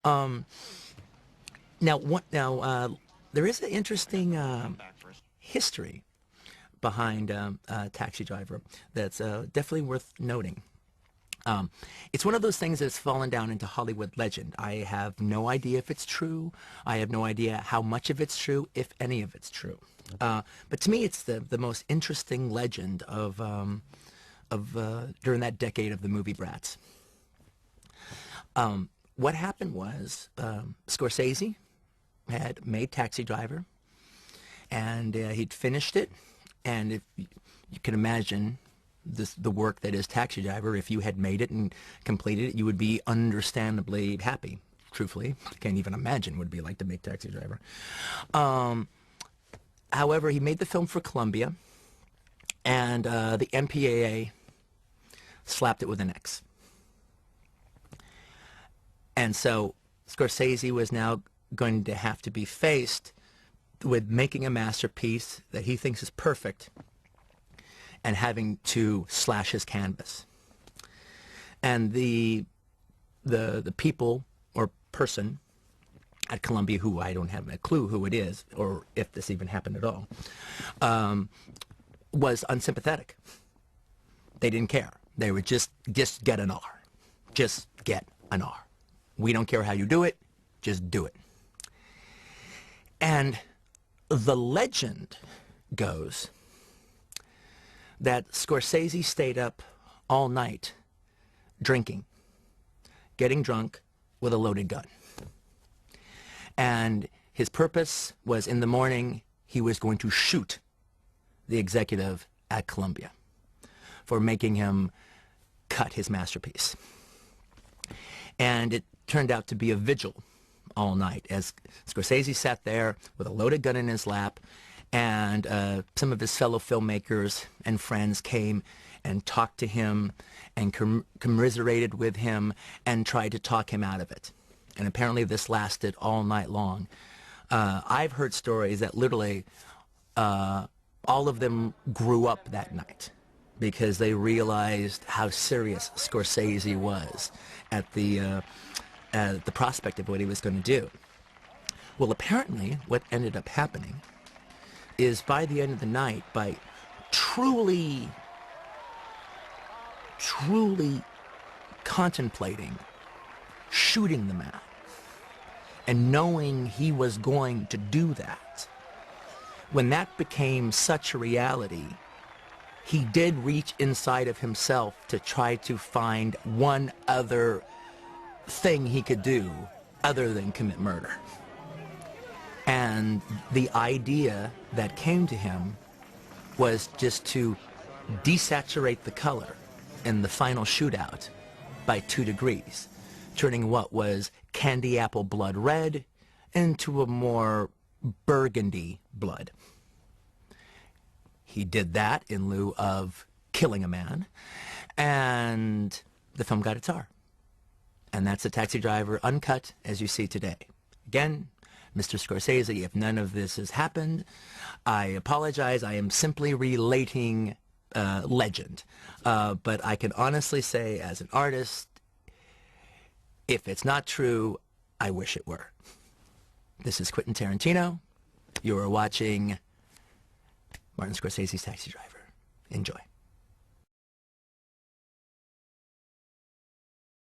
Um, there is an interesting history behind Taxi Driver that's definitely worth noting. Um, it's one of those things that's fallen down into Hollywood legend. I have no idea if it's true. I have no idea how much of it's true, if any of it's true. But to me, it's the most interesting legend of during that decade of the movie Brats. What happened was Scorsese had made Taxi Driver, and he'd finished it. And if you can imagine the work that is Taxi Driver, if you had made it and completed it, you would be understandably happy. Truthfully, I can't even imagine what it'd be like to make Taxi Driver. However, he made the film for Columbia, and the MPAA slapped it with an X. And so Scorsese was now going to have to be faced with making a masterpiece that he thinks is perfect and having to slash his canvas. And the people or person at Columbia, who I don't have a clue who it is or if this even happened at all, was unsympathetic. They didn't care. They would just get an R. Just get an R. We don't care how you do it, just do it. And the legend goes that Scorsese stayed up all night drinking, getting drunk with a loaded gun. And his purpose was in the morning he was going to shoot the executive at Columbia for making him cut his masterpiece. And it turned out to be a vigil all night as Scorsese sat there with a loaded gun in his lap, and some of his fellow filmmakers and friends came and talked to him and commiserated with him and tried to talk him out of it. And apparently this lasted all night long. I've heard stories that literally all of them grew up that night because they realized how serious Scorsese was at the prospect of what he was going to do. Well, apparently what ended up happening is by the end of the night, by truly contemplating shooting the man and knowing he was going to do that, when that became such a reality, he did reach inside of himself to try to find one other thing he could do other than commit murder. And the idea that came to him was just to desaturate the color in the final shootout by 2 degrees, turning what was candy apple blood red into a more burgundy blood. He did that in lieu of killing a man, and the film got its R. And that's a Taxi Driver uncut as you see today. Again, Mr. Scorsese, if none of this has happened, I apologize. I am simply relating legend. But I can honestly say, as an artist, if it's not true, I wish it were. This is Quentin Tarantino. You are watching Martin Scorsese's Taxi Driver. Enjoy.